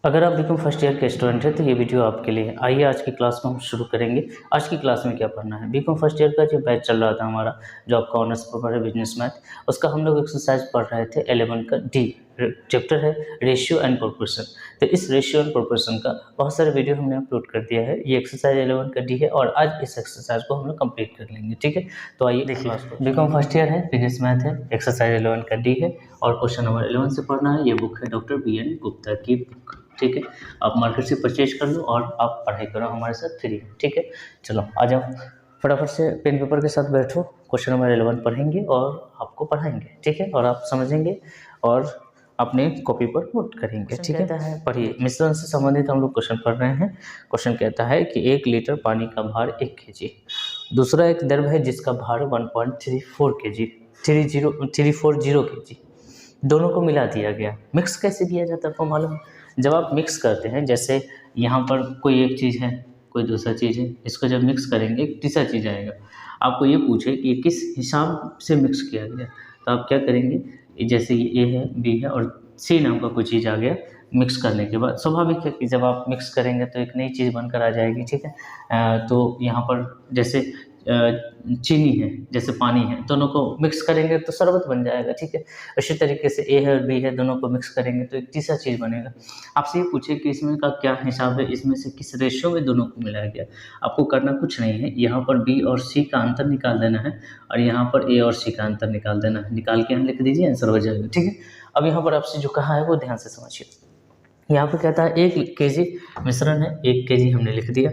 अगर आप BCom first year के स्टूडेंट हैं तो ये वीडियो आपके लिए है। आइए आज की क्लास को हम शुरू करेंगे। आज की क्लास में क्या पढ़ना है, बीकॉम फर्स्ट ईयर का जो बैच चल रहा था हमारा, जो आपका ऑनर्स पेपर है बिजनेस मैथ, उसका हम लोग एक्सरसाइज पढ़ रहे थे 11 का डी चैप्टर है रेशियो एंड प्रोपोर्शन। तो इस रेशियो एंड प्रोपोर्शन का बहुत सारे वीडियो हमने अपलोड कर दिया है। ये एक्सरसाइज 11 का डी है और आज इस एक्सरसाइज को हम लोग कंप्लीट कर लेंगे। ठीक है, तो आइए देखिए, बीकॉम फर्स्ट ईयर है, बिजनेस मैथ है, एक्सरसाइज 11 का डी है और क्वेश्चन नंबर 11 से पढ़ना है। ये बुक है डॉक्टर BN गुप्ता की बुक। ठीक है, आप मार्केट से परचेज कर लो और आप पढ़ाई करो हमारे साथ फ्री। ठीक है, चलो आ जाओ, फटाफट से पेन पेपर के साथ बैठो। क्वेश्चन नंबर 11 पढ़ेंगे और आपको पढ़ाएंगे। ठीक है, और आप समझेंगे और अपने कॉपी पर नोट करेंगे। ठीक है, पढ़िए। मिश्रण से संबंधित हम लोग क्वेश्चन पढ़ रहे हैं। क्वेश्चन कहता है कि 1 लीटर पानी का भार 1 kg। दूसरा एक द्रव है जिसका भार 1.34 kg 340 kg। दोनों को मिला दिया गया। मिक्स कैसे किया जाता है आपको मालूम है? जब आप मिक्स करते हैं, जैसे यहाँ पर कोई एक चीज़ है, कोई दूसरा चीज़ है, इसको जब मिक्स करेंगे एक तीसरा चीज़ आएगा। आपको ये पूछे कि ये किस हिसाब से मिक्स किया गया, तो आप क्या करेंगे, जैसे ये A है, B है और C नाम का कोई चीज़ आ गया। मिक्स करने के बाद स्वाभाविक है कि जब आप मिक्स करेंगे तो एक नई चीज़ बनकर आ जाएगी। ठीक है, तो यहाँ पर जैसे चीनी है, जैसे पानी है, दोनों को मिक्स करेंगे तो शरबत बन जाएगा। ठीक है, इसी तरीके से A है और B है, दोनों को मिक्स करेंगे तो एक तीसरा चीज़ बनेगा। आपसे ये पूछे कि इसमें का क्या हिसाब है, इसमें से किस रेशियो में दोनों को मिलाया गया। आपको करना कुछ नहीं है, यहाँ पर B और C का अंतर निकाल देना है और यहाँ पर A और C का अंतर निकाल देना है। निकाल के यहाँ लिख दीजिए, आंसर हो जाएगा। ठीक है, अब यहाँ पर आपसे जो कहा है वो ध्यान से समझिए। यहाँ पर कहता है 1 kg मिश्रण है, 1 kg हमने लिख दिया।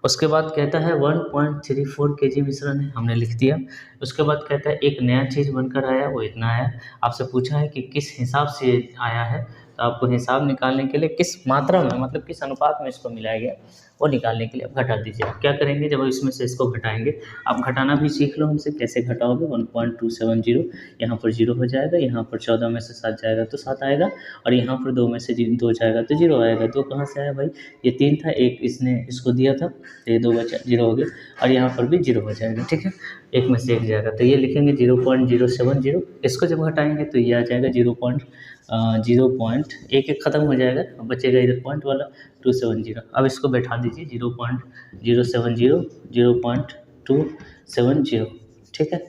उसके बाद कहता है 1.34 kg मिश्रण है, हमने लिख दिया। उसके बाद कहता है एक नया चीज़ बनकर आया, वो इतना आया। आपसे पूछा है कि किस हिसाब से आया है, तो आपको हिसाब निकालने के लिए किस मात्रा में, मतलब किस अनुपात में इसको मिलाया गया, वो निकालने के लिए आप घटा दीजिए। आप क्या करेंगे, जब इसमें से इसको घटाएंगे, आप घटाना भी सीख लो हमसे, कैसे घटाओगे। 1.270 यहाँ पर 0 हो जाएगा, यहाँ पर 14 में से 7 जाएगा तो 7 आएगा और यहाँ पर 2 में से 2 जाएगा तो 0 आएगा। 2 कहाँ से आया भाई, ये 3 था, एक इसने इसको दिया था तो ये 2 बचा, 0 हो गया और यहाँ पर भी 0 हो जाएगा। ठीक है, एक में से एक जाएगा तो ये लिखेंगे 0.070। इसको जब घटाएंगे तो ये आ जाएगा 0.1 एक ख़त्म हो जाएगा, अब बचेगा इधर पॉइंट वाला 270। अब इसको बैठा दीजिए 0.070 0.270। ठीक है,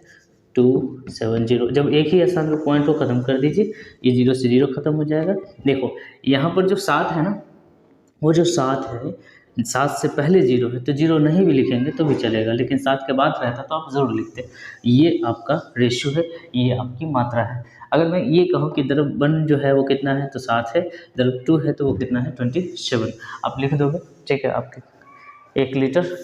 270। जब एक ही स्थान पर पॉइंट को ख़त्म कर दीजिए, ये 0 से 0 ख़त्म हो जाएगा। देखो यहाँ पर जो 7 है ना, वो जो 7 है, 7 से पहले 0 है तो 0 नहीं भी लिखेंगे तो भी चलेगा, लेकिन 7 के बाद रहता तो आप ज़रूर लिखते। ये आपका रेशियो है, ये आपकी मात्रा है। अगर मैं ये कहूँ कि द्रव 1 जो है वो कितना है, तो 7 है। द्रव 2 है तो वो कितना है, 27। आप लिख दोगे। ठीक है, आपके 1 लीटर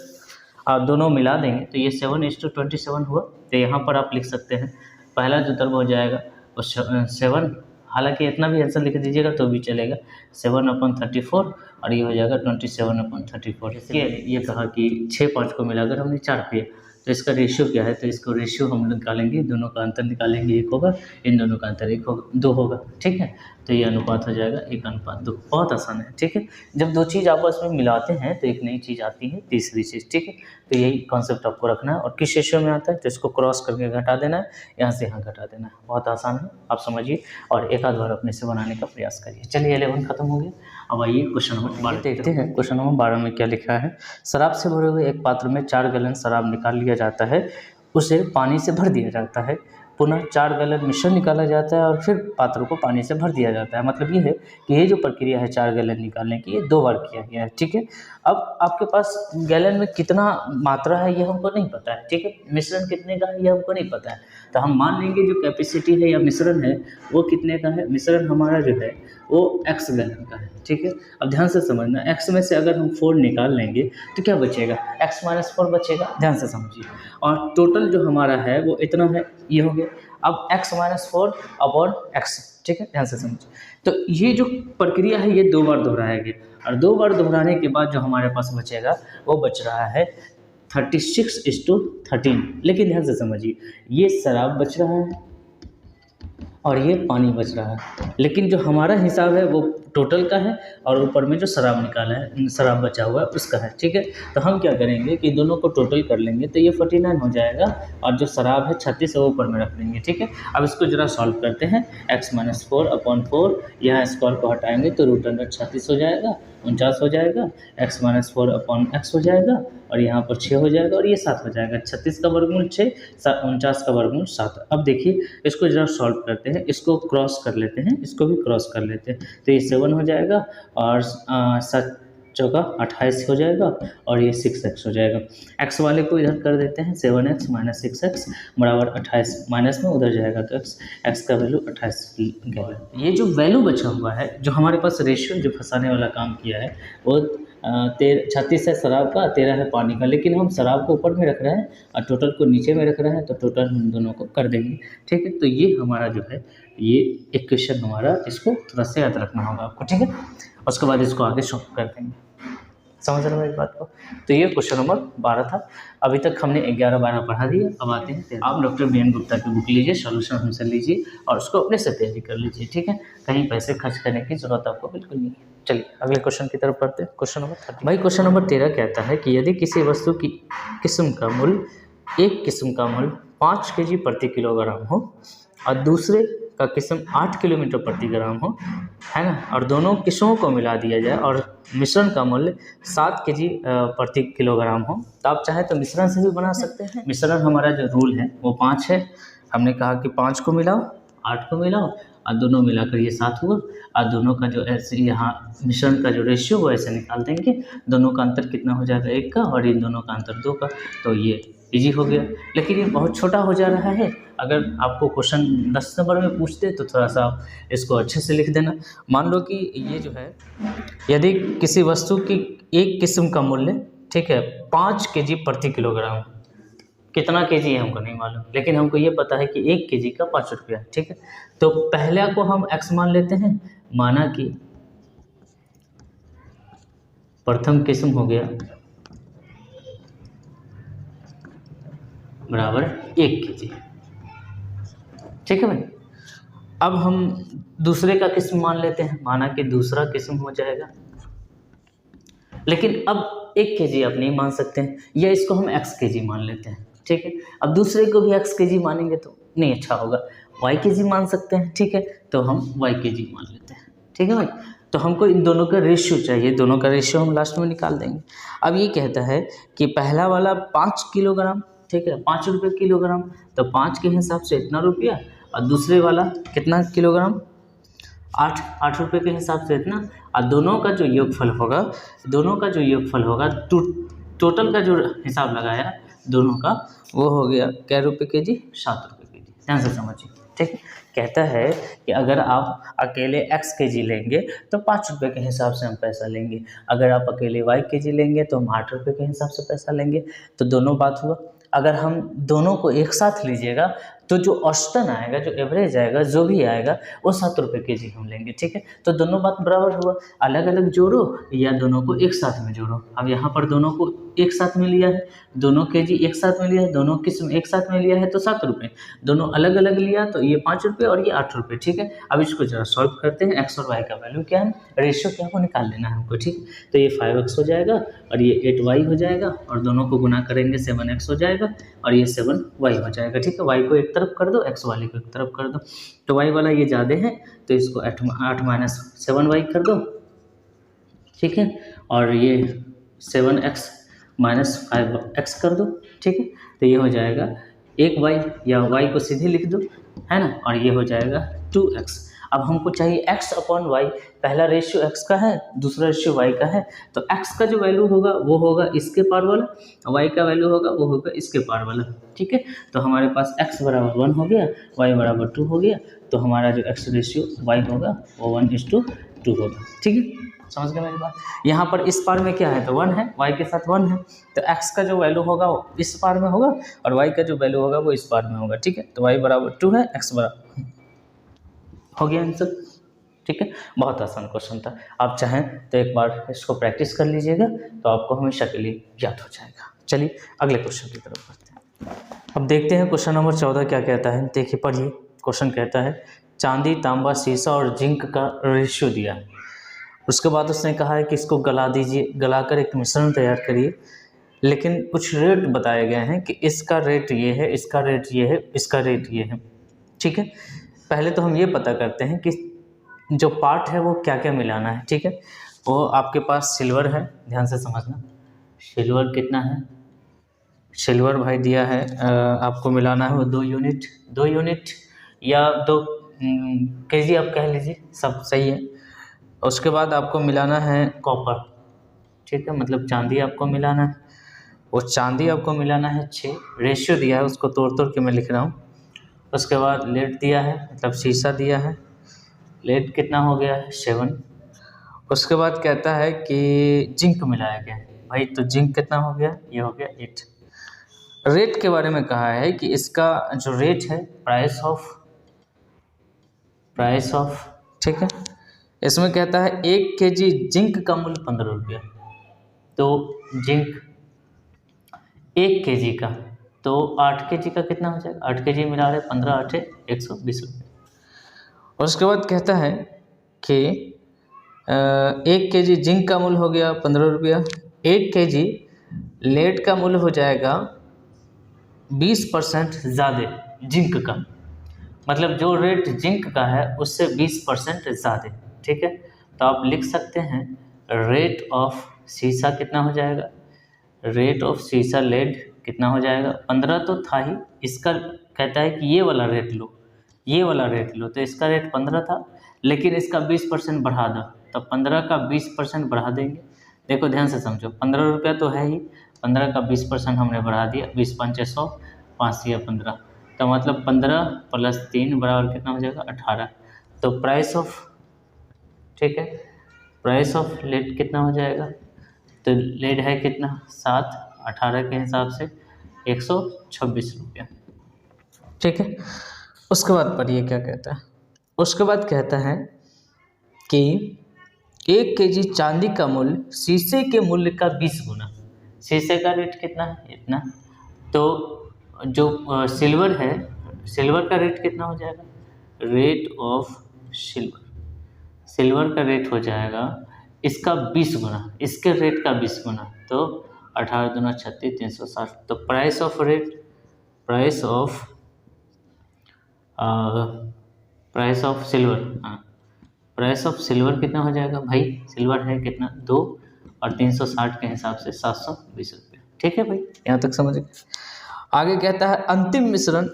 आप दोनों मिला देंगे तो ये 7:27 हुआ। तो यहाँ पर आप लिख सकते हैं, पहला जो द्रव हो जाएगा वो 7, हालांकि इतना भी आंसर लिख दीजिएगा तो भी चलेगा, 7/34 और ये हो जाएगा 27/34। ये कहा कि 6-5 को मिलाकर हमने 4 किया, तो इसका रेशियो क्या है, तो इसको रेशियो हम निकालेंगे, दोनों का अंतर निकालेंगे, 1 होगा, इन दोनों का अंतर 1 होगा, 2 होगा। ठीक है, तो ये अनुपात हो जाएगा 1:2। बहुत आसान है। ठीक है, जब दो चीज़ आपस में मिलाते हैं तो एक नई चीज़ आती है, तीसरी चीज़। ठीक है, तो यही कॉन्सेप्ट आपको रखना है और किस रेशियो में आता है तो इसको क्रॉस करके घटा देना है, यहाँ से यहाँ घटा देना है। बहुत आसान है, आप समझिए और एक आध बार अपने से बनाने का प्रयास करिए। चलिए 11 खत्म हो गया, अब आइए क्वेश्चन नंबर 12 देखते हैं। क्वेश्चन नंबर 12 में क्या लिखा है, शराब से भरे हुए एक पात्र में 4 गैलन शराब निकाल लिया जाता है, उसे पानी से भर दिया जाता है, पुनः 4 गैलन मिश्रण निकाला जाता है और फिर पात्र को पानी से भर दिया जाता है। मतलब ये है कि ये जो प्रक्रिया है 4 गैलन निकालने की, ये 2 बार किया गया है। ठीक है, अब आपके पास गैलन में कितना मात्रा है ये हमको नहीं पता है। ठीक है, मिश्रण कितने का है ये हमको नहीं पता है, तो हम मान लेंगे जो कैपेसिटी है या मिश्रण है वो कितने का है। मिश्रण हमारा जो है वो x गैलन का है। ठीक है, अब ध्यान से समझना, x में से अगर हम 4 निकाल लेंगे तो क्या बचेगा, x - 4 बचेगा। ध्यान से समझिए, और टोटल जो हमारा है वो इतना है, ये हो गया। अब x - 4 अपॉन x। ठीक है, ध्यान से समझिए, तो ये जो प्रक्रिया है ये 2 बार दोहराया गया और 2 बार दोहराने के बाद जो हमारे पास बचेगा वो बच रहा है 36:13। लेकिन ध्यान से समझिए, ये शराब बच रहा है और ये पानी बच रहा है, लेकिन जो हमारा हिसाब है वो टोटल का है और ऊपर में जो शराब निकाला है, शराब बचा हुआ है उसका है, ठीक है। तो हम क्या करेंगे कि दोनों को टोटल कर लेंगे तो ये 49 हो जाएगा और जो शराब है 36 है वो ऊपर में रख देंगे, ठीक है। अब इसको जरा सॉल्व करते हैं। x-4/4 यहाँ स्क्वायर को हटाएंगे तो √36 हो जाएगा, 49 हो जाएगा, x-4/x हो जाएगा और यहाँ पर 6 हो जाएगा और ये 7 हो जाएगा। 36 का वर्गमूल 6, 49 का वर्गमूल 7। अब देखिए इसको जरा सॉल्व करते हैं, इसको क्रॉस कर लेते हैं, इसको भी क्रॉस कर लेते हैं तो ये 7 हो जाएगा और 7 चौका 28 हो जाएगा और ये 6x हो जाएगा। x वाले को इधर कर देते हैं, 7x - 6x बराबर 28 माइनस में उधर जाएगा तो x का वैल्यू 28 गया। ये जो वैल्यू बचा हुआ है, जो हमारे पास रेशियो जो फंसाने वाला काम किया है वो 36 है शराब का, 13 है पानी का, लेकिन हम शराब को ऊपर में रख रहे हैं और टोटल को नीचे में रख रहे हैं तो टोटल हम दोनों को कर देंगे, ठीक है। तो ये हमारा जो है ये एक क्वेश्चन हमारा, इसको थोड़ा सा याद रखना होगा आपको, ठीक है। उसके बाद इसको आगे सॉल्व कर देंगे, समझ रहे हो इस बात को। तो ये क्वेश्चन नंबर 12 था। अभी तक हमने 11-12 पढ़ा दिया, अब आते हैं आप डॉक्टर बी एन गुप्ता की बुक लीजिए, सॉल्यूशन हमसे लीजिए और उसको अपने से तैयारी कर लीजिए, ठीक है। कहीं पैसे खर्च करने की जरूरत आपको बिल्कुल नहीं है। चलिए अगले क्वेश्चन की तरफ बढ़ते हैं। Question number 13। भाई क्वेश्चन नंबर 13 कहता है कि यदि किसी वस्तु की किस्म का मूल्य, एक किस्म का मूल्य 5 kg प्रति किलोग्राम हो और दूसरे का किस्म 8 किलोमीटर प्रति ग्राम हो, है ना, और दोनों किस्मों को मिला दिया जाए और मिश्रण का मूल्य 7 kg प्रति किलोग्राम हो, तो आप चाहे तो मिश्रण से भी बना सकते हैं। मिश्रण हमारा जो रूल है वो 5 है। हमने कहा कि 5 को मिलाओ, 8 को मिलाओ और दोनों मिलाकर ये 7 हुआ और दोनों का जो ऐसे यहाँ मिश्रण का जो रेशियो वो ऐसे निकाल देंगे। दोनों का अंतर कितना हो जाएगा, 1 का, और इन दोनों का अंतर 2 का, तो ये इजी हो गया। लेकिन ये बहुत छोटा हो जा रहा है। अगर आपको क्वेश्चन 10 नंबर में पूछते तो थोड़ा सा इसको अच्छे से लिख देना। मान लो कि ये जो है, यदि किसी वस्तु की एक किस्म का मूल्य, ठीक है, 5 kg प्रति किलोग्राम, कितना kg है हमको नहीं मालूम, लेकिन हमको ये पता है कि 1 kg का 5 रुपया, ठीक है। तो पहला को हम x मान लेते हैं, माना कि प्रथम किस्म हो गया बराबर 1 kg, ठीक है भाई। अब हम दूसरे का किस्म मान लेते हैं, माना कि दूसरा किस्म हो जाएगा, लेकिन अब 1 kg आप नहीं मान सकते हैं, या इसको हम x kg मान लेते हैं, ठीक है। अब दूसरे को भी x kg मानेंगे तो नहीं अच्छा होगा, y kg मान सकते हैं, ठीक है, तो हम y kg मान लेते हैं, ठीक है भाई। तो हमको इन दोनों का रेशियो चाहिए, दोनों का रेशियो हम लास्ट में निकाल देंगे। अब ये कहता है कि पहला वाला 5 किलोग्राम, ठीक है, 5 रुपये किलोग्राम, तो 5 के हिसाब से इतना रुपया, और दूसरे वाला कितना किलोग्राम, 8 रुपये के हिसाब से इतना, और दोनों का जो योगफल होगा, दोनों का जो योगफल होगा, टोटल का जो हिसाब लगाया दोनों का, वो हो गया क्या रुपये के जी, 7 रुपये के जी। ध्यान से समझिए, ठीक। कहता है कि अगर आप अकेले x kg लेंगे तो 5 रुपये के हिसाब से हम पैसा लेंगे, अगर आप अकेले y kg लेंगे तो हम 8 रुपये के हिसाब से पैसा लेंगे। तो दोनों बात हुआ। अगर हम दोनों को एक साथ लीजिएगा तो जो औसतन आएगा, जो एवरेज आएगा, जो भी आएगा वो 7 रुपये के जी हम लेंगे, ठीक है। तो दोनों बात बराबर हुआ। अलग अलग जोड़ो या दोनों को एक साथ में जोड़ो। अब यहाँ पर दोनों को एक साथ में लिया है, दोनों के जी एक साथ में लिया है, दोनों किस्म एक साथ में लिया है तो 7 रुपये, दोनों अलग अलग लिया तो ये 5 रुपये और ये 8 रुपये, ठीक है। अब इसको जरा सॉल्व करते हैं। x और y का वैल्यू क्या है, रेशियो क्या है वो निकाल लेना है हमको, ठीक। तो ये 5x हो जाएगा और ये 8y हो जाएगा और दोनों को गुना करेंगे 7x हो जाएगा और ये 7y हो जाएगा, ठीक है। y को एक तरफ कर दो, x वाले को एक तरफ कर दो, तो y वाला ये ज़्यादा है तो इसको 8 माइनस 7y कर दो, ठीक है, और ये 7x माइनस 5x कर दो, ठीक है। तो ये हो जाएगा 1y, या y को सीधे लिख दो, है ना, और ये हो जाएगा 2x। अब हमको चाहिए x अपॉन y, पहला रेशियो x का है, दूसरा रेशियो y का है, तो x का जो वैल्यू होगा वो होगा इसके पार वाला, y का वैल्यू होगा वो होगा इसके पार वाला, ठीक है। तो हमारे पास x बराबर 1 हो गया, y बराबर 2 हो गया, तो हमारा जो x रेशियो y होगा वो 1:2 होगा, ठीक है। समझ गए मेरी बात। यहाँ पर इस पार में क्या है तो 1 है, y के साथ 1 है, तो x का जो वैल्यू होगा वो इस पार में होगा और y का जो वैल्यू होगा वो इस पार में होगा, ठीक है। तो y बराबर 2 है, x बराबर हो गया आंसर, ठीक है। बहुत आसान क्वेश्चन था, आप चाहें तो एक बार इसको प्रैक्टिस कर लीजिएगा तो आपको हमेशा के लिए याद हो जाएगा। चलिए अगले क्वेश्चन की तरफ बढ़ते हैं। अब देखते हैं क्वेश्चन नंबर 14 क्या कहता है। देखिए पढ़िए, क्वेश्चन कहता है चांदी, तांबा, शीशा और जिंक का रेशियो दिया है। उसके बाद उसने कहा है कि इसको गला दीजिए, गलाकर एक मिश्रण तैयार करिए, लेकिन कुछ रेट बताए गए हैं कि इसका रेट ये है, इसका रेट ये है, इसका रेट ये है। ठीक है, पहले तो हम ये पता करते हैं कि जो पार्ट है वो क्या क्या मिलाना है। ठीक है, वो आपके पास सिल्वर है, ध्यान से समझना। सिल्वर कितना है, सिल्वर भाई दिया है आपको मिलाना है वो 2 यूनिट, 2 यूनिट या 2 kg आप कह लीजिए, सब सही है। उसके बाद आपको मिलाना है कॉपर। ठीक है, मतलब चांदी आपको मिलाना है, वो चांदी आपको मिलाना है 6। रेशियो दिया है, उसको तोड़ तोड़ के मैं लिख रहा हूँ। उसके बाद लेड दिया है, मतलब शीशा दिया है, लेड कितना हो गया है 7। उसके बाद कहता है कि जिंक मिलाया गया है भाई, तो जिंक कितना हो गया, ये हो गया 8। रेट के बारे में कहा है कि इसका जो रेट है प्राइस ऑफ, ठीक है, इसमें कहता है 1 kg जिंक का मूल्य 15 रुपया। तो जिंक 1 kg का, तो 8 kg का कितना हो जाएगा, 8 kg मिला रहे 15 8 120 रुपये। और उसके बाद कहता है कि 1 kg जिंक का मूल्य हो गया 15 रुपया, 1 kg लेड का मूल्य हो जाएगा 20% ज़्यादा जिंक का, मतलब जो रेट जिंक का है उससे 20% ज़्यादा। ठीक है, तो आप लिख सकते हैं रेट ऑफ शीशा कितना हो जाएगा, रेट ऑफ शीशा लेड कितना हो जाएगा, 15 तो था ही, इसका कहता है कि ये वाला रेट लो, ये वाला रेट लो, तो इसका रेट 15 था, लेकिन इसका 20% बढ़ा दो, तो 15 का 20% बढ़ा देंगे। देखो ध्यान से समझो, 15 रुपया तो है ही, 15 का 20% हमने बढ़ा दिया, 20 5 100, 5 या 15, तो मतलब 15 + 3 बराबर कितना हो जाएगा 18। तो प्राइस ऑफ, ठीक है, प्राइस ऑफ लेड कितना हो जाएगा, तो लेड है कितना 7, 18 के हिसाब से 126 रुपया। ठीक है, उसके बाद पढ़िए क्या कहता है। उसके बाद कहता है कि 1 kg चांदी का मूल्य शीशे के मूल्य का 20 गुना। शीशे का रेट कितना है, इतना, तो जो सिल्वर है, सिल्वर का रेट कितना हो जाएगा, रेट ऑफ सिल्वर, सिल्वर का रेट हो जाएगा इसका 20 गुना, इसके रेट का 20 गुना, तो 18 दूना 36 360। तो price of rate, price of silver, हाँ, प्राइस ऑफ सिल्वर कितना हो जाएगा भाई, सिल्वर है कितना 2 और 360 के हिसाब से 720 रुपये। ठीक है भाई, यहाँ तक समझ गए। आगे कहता है अंतिम मिश्रण,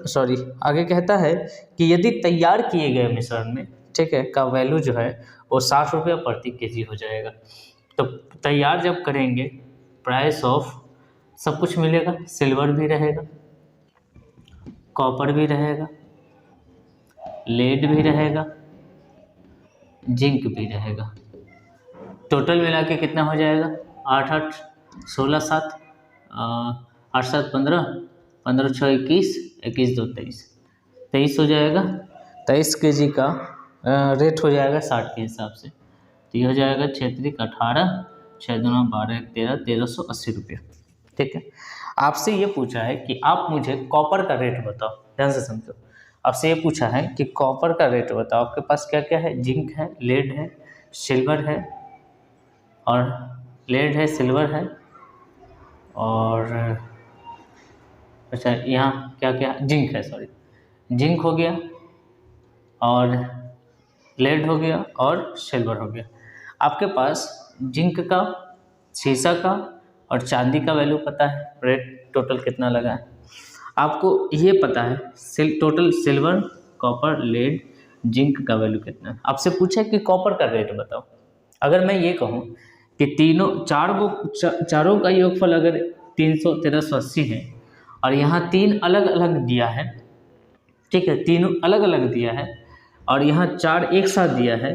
आगे कहता है कि यदि तैयार किए गए मिश्रण में, ठीक है, का वैल्यू जो है वो 60 रुपये प्रति kg हो जाएगा। तो तैयार जब करेंगे, प्राइस ऑफ सब कुछ मिलेगा, सिल्वर भी रहेगा, कॉपर भी रहेगा, लेड भी रहेगा, जिंक भी रहेगा, टोटल मिला के कितना हो जाएगा 8 8 16 7 8 7 15 15 6 21 21 2 23 23 हो जाएगा। 23 kg का रेट हो जाएगा 60 के हिसाब से, तो ये हो जाएगा 6 3 18 6 दूना 12 13 1380 रुपये। ठीक है, आपसे ये पूछा है कि आप मुझे कॉपर का रेट बताओ, ध्यान से समझो। आपसे ये पूछा है कि कॉपर का रेट बताओ, आपके पास क्या क्या है, जिंक है, लेड है, सिल्वर है, और लेड है, सिल्वर है, और अच्छा यहाँ क्या क्या, जिंक है, जिंक हो गया, और लेड हो गया, और सिल्वर हो गया। आपके पास जिंक का, शीशा का और चांदी का वैल्यू पता है, रेट टोटल कितना लगा है, आपको ये पता है total silver, copper, lead, zinc का वैल्यू कितना है। आपसे पूछा कि कॉपर का रेट बताओ। अगर मैं ये कहूँ कि चारों का योगफल अगर 300 1380 है, और यहाँ 3 अलग अलग दिया है, ठीक है, तीनों अलग अलग दिया है, और यहाँ 4 एक साथ दिया है,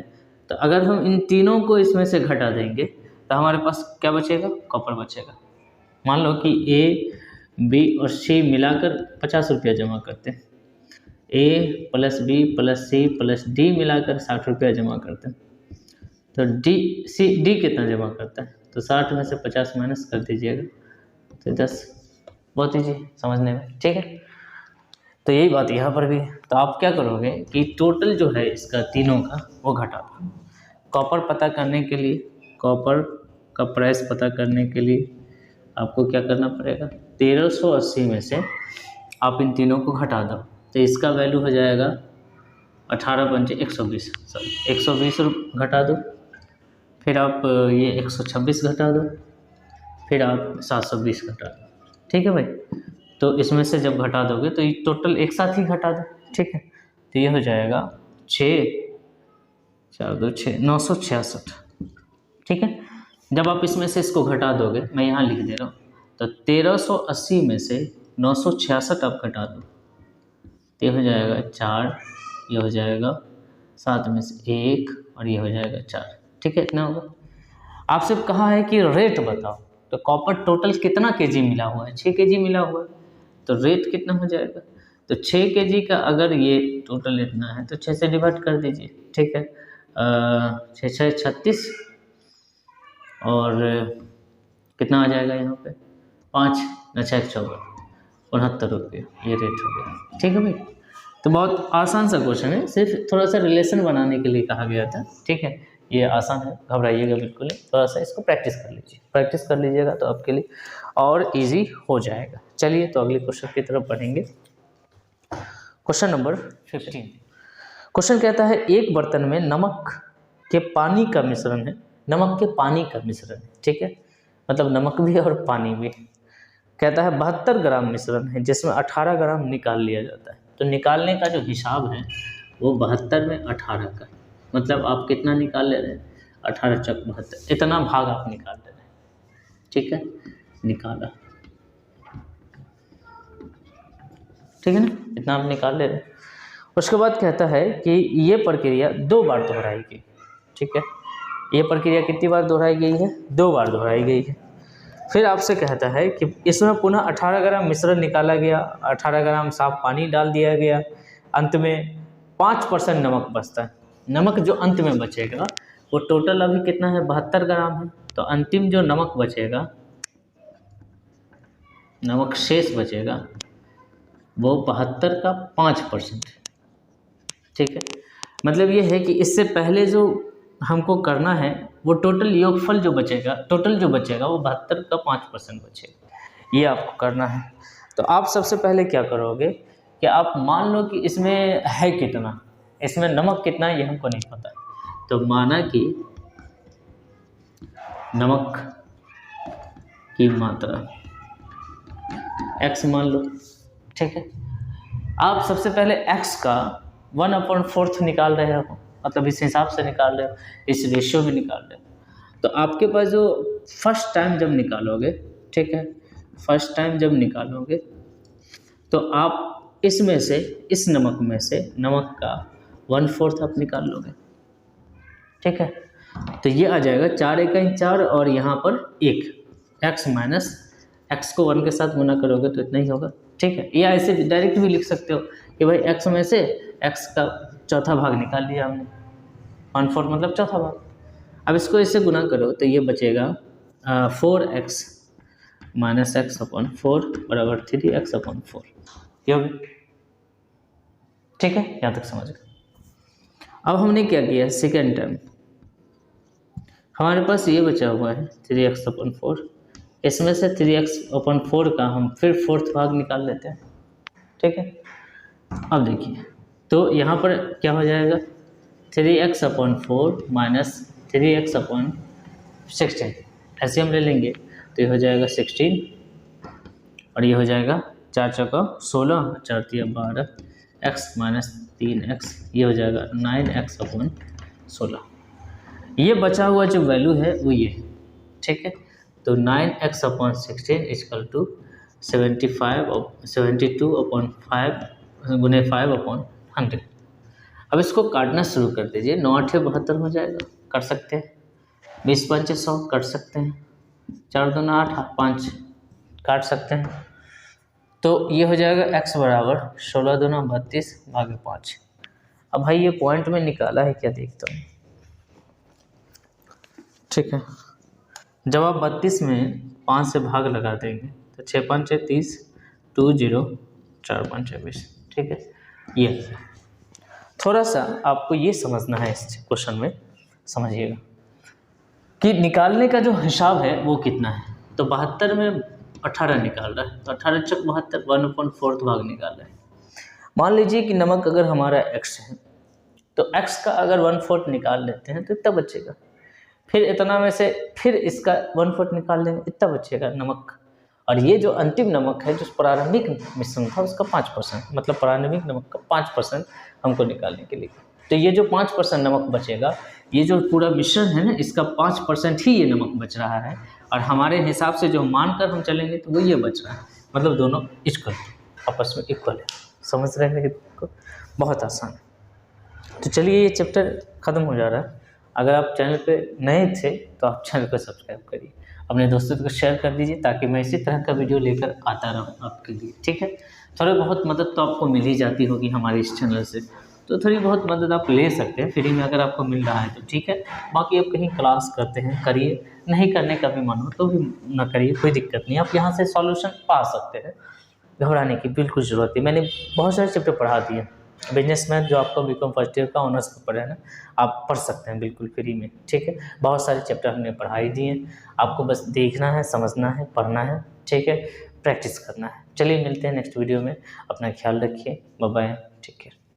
तो अगर हम इन तीनों को इसमें से घटा देंगे तो हमारे पास क्या बचेगा, कॉपर बचेगा। मान लो कि ए, बी और सी मिलाकर 50 रुपया जमा करते हैं, ए + बी + सी + डी मिलाकर 60 रुपया जमा करते हैं, तो डी कितना जमा करता है, तो 60 में से 50 माइनस कर दीजिएगा, तो 10। बहुत ईजी समझने में, ठीक है। तो यही बात यहाँ पर भी है। तो आप क्या करोगे कि टोटल जो है इसका तीनों का वो घटा दो, कॉपर पता करने के लिए, कॉपर का प्राइस पता करने के लिए आपको क्या करना पड़ेगा, 1380 में से आप इन तीनों को घटा दो, तो इसका वैल्यू हो जाएगा 18 पंचे 120, सॉरी 120 घटा दो, फिर आप ये 126 घटा दो, फिर आप 720 घटा दो। ठीक है भाई, तो इसमें से जब घटा दोगे तो ये टोटल एक साथ ही घटा दो। ठीक है, तो ये हो जाएगा 966। ठीक है, जब आप इसमें से इसको घटा दोगे, मैं यहाँ लिख दे रहा हूँ, तो 1380 में से 966 आप घटा दो, तो ये हो जाएगा 4, ये हो जाएगा 7 में से 1 और ये हो जाएगा 4। ठीक है, इतना होगा। आपसे कहा है कि रेट बताओ, तो कॉपर टोटल कितना केजी मिला हुआ है, 6 केजी मिला हुआ है, तो रेट कितना हो जाएगा, तो 6 केजी का अगर ये टोटल इतना है तो 6 से डिवाइड कर दीजिए। ठीक है, 6 36 और कितना आ जाएगा यहाँ पे 5 6 14 69 रुपये, ये रेट हो गया। ठीक है भाई, तो बहुत आसान सा क्वेश्चन है, सिर्फ थोड़ा सा रिलेशन बनाने के लिए कहा गया था। ठीक है, ये आसान है, घबराइएगा बिल्कुल नहीं, थोड़ा सा इसको प्रैक्टिस कर लीजिए, प्रैक्टिस कर लीजिएगा तो आपके लिए और इजी हो जाएगा। चलिए तो अगले क्वेश्चन की तरफ बढ़ेंगे। Question number 15। क्वेश्चन कहता है एक बर्तन में नमक के पानी का मिश्रण है, नमक के पानी का मिश्रण है। ठीक है, मतलब नमक भी और पानी भी। कहता है 72 ग्राम मिश्रण है जिसमें 18 ग्राम निकाल लिया जाता है। तो निकालने का जो हिसाब है वो 72 में 18 का, मतलब आप कितना निकाल ले रहे हैं, 18 चक 72, इतना भाग आप निकाल ले रहे हैं। ठीक है, निकाला, ठीक है ना, इतना आप निकाल ले रहे हैं। उसके बाद कहता है कि ये प्रक्रिया 2 बार दोहराई गई। ठीक है, ये प्रक्रिया कितनी बार दोहराई गई है, 2 बार दोहराई गई है। फिर आपसे कहता है कि इसमें पुनः 18 ग्राम मिश्रण निकाला गया, 18 ग्राम साफ पानी डाल दिया गया, अंत में 5% नमक बचता है। नमक जो अंत में बचेगा वो टोटल अभी कितना है, 72 ग्राम है, तो अंतिम जो नमक बचेगा, नमक शेष बचेगा वो 72 का 5%। ठीक है, मतलब ये है कि इससे पहले जो हमको करना है वो टोटल योगफल जो बचेगा, टोटल जो बचेगा वो 72 का 5% बचेगा, ये आपको करना है। तो आप सबसे पहले क्या करोगे कि आप मान लो कि इसमें है कितना, इसमें नमक कितना है ये हमको नहीं पता, तो माना कि नमक की मात्रा x मान लो। ठीक है, आप सबसे पहले x का 1/4 निकाल रहे हो, मतलब इस हिसाब से निकाल रहे हो, इस रेशियो में निकाल रहे हो। तो आपके पास जो फर्स्ट टाइम जब निकालोगे, ठीक है, फर्स्ट टाइम जब निकालोगे तो आप इसमें से, इस नमक में से नमक का 1/4 आप निकाल लोगे। ठीक है, तो ये आ जाएगा 4 × 4 और यहाँ पर 1, x माइनस x को 1 के साथ गुना करोगे तो इतना ही होगा। ठीक है, या ऐसे डायरेक्ट भी लिख सकते हो कि भाई x में से x का चौथा भाग निकाल लिया हमने, 1/4 मतलब चौथा भाग। अब इसको इससे गुना करो तो ये बचेगा 4x माइनस x/4 बराबर 3x/4, ये होगी। ठीक है, यहाँ तक समझ गए। अब हमने क्या किया, सेकेंड टर्म हमारे पास ये बचा हुआ है 3x/4, इसमें से 3x/4 का हम फिर 4th भाग निकाल लेते हैं। ठीक है, अब देखिए तो यहाँ पर क्या हो जाएगा, 3x/4 माइनस 3x/16, ऐसे हम ले लेंगे तो ये हो जाएगा 16 और ये हो जाएगा 4 चौका 16, 4 तिया 12, x माइनस 3x, ये हो जाएगा 9x/16। ये बचा हुआ जो वैल्यू है वो ये है। ठीक है, तो 9x/16 इक्वल टू 72/5 गुने 5/100। अब इसको काटना शुरू कर दीजिए, 9 8 72 हो जाएगा, कर सकते हैं, 20 5 100 कर सकते हैं, 4 2 8 5 काट सकते हैं, तो ये हो जाएगा x बराबर 16 2 32 भागे 5। अब भाई ये पॉइंट में निकाला है क्या, देखता हूँ। ठीक है, जब आप 32 में 5 से भाग लगा देंगे तो 6 5 30, 2 0 4 5 20। ठीक है, ये थोड़ा सा आपको ये समझना है इस क्वेश्चन में समझिएगा कि निकालने का जो हिसाब है वो कितना है। तो 72 में 18 निकाल रहा है, तो 18 चक 72, 1/4 भाग निकाल रहा है। मान लीजिए कि नमक अगर हमारा x है, तो x का अगर 1/4 निकाल लेते हैं तो इतना बचेगा, फिर इतना में से फिर इसका 1/4 निकाल लेंगे, इतना बचेगा नमक। और ये जो अंतिम नमक है, जो प्रारंभिक मिश्रण था उसका 5%, मतलब प्रारंभिक नमक का 5% हमको निकालने के लिए। तो ये जो 5% नमक बचेगा, ये जो पूरा मिश्रण है ना, इसका 5% ही ये नमक बच रहा है। और हमारे हिसाब से जो मानकर हम चलेंगे तो वो ये बच रहा है, मतलब दोनों इक्वल, आपस में इक्वल है। समझ रहे हैं मेरे को? बहुत आसान है। तो चलिए ये चैप्टर ख़त्म हो जा रहा है। अगर आप चैनल पे नए थे तो आप चैनल को सब्सक्राइब करिए, अपने दोस्तों को शेयर कर दीजिए, ताकि मैं इसी तरह का वीडियो लेकर आता रहूँ आपके लिए। ठीक है, थोड़ी बहुत मदद तो आपको मिल ही जाती होगी हमारे इस चैनल से, तो थोड़ी बहुत मदद आप ले सकते हैं फ्री में, अगर आपको मिल रहा है तो ठीक है। बाकी आप कहीं क्लास करते हैं करिए, नहीं करने का भी मन हो तो भी ना करिए, कोई दिक्कत नहीं, आप यहाँ से सॉल्यूशन पा सकते हैं। घबराने की बिल्कुल ज़रूरत है। मैंने बहुत सारे चैप्टर पढ़ा दिए, बिजनेस मैथ जो आपको बीकॉम फर्स्ट ईयर का ऑनर्स पेपर है ना, आप पढ़ सकते हैं बिल्कुल फ्री में। ठीक है, बहुत सारे चैप्टर हमने पढ़ाई दिए, आपको बस देखना है, समझना है, पढ़ना है। ठीक है, प्रैक्टिस करना है। चलिए मिलते हैं नेक्स्ट वीडियो में, अपना ख्याल रखिए, बाय बाय, टेक केयर।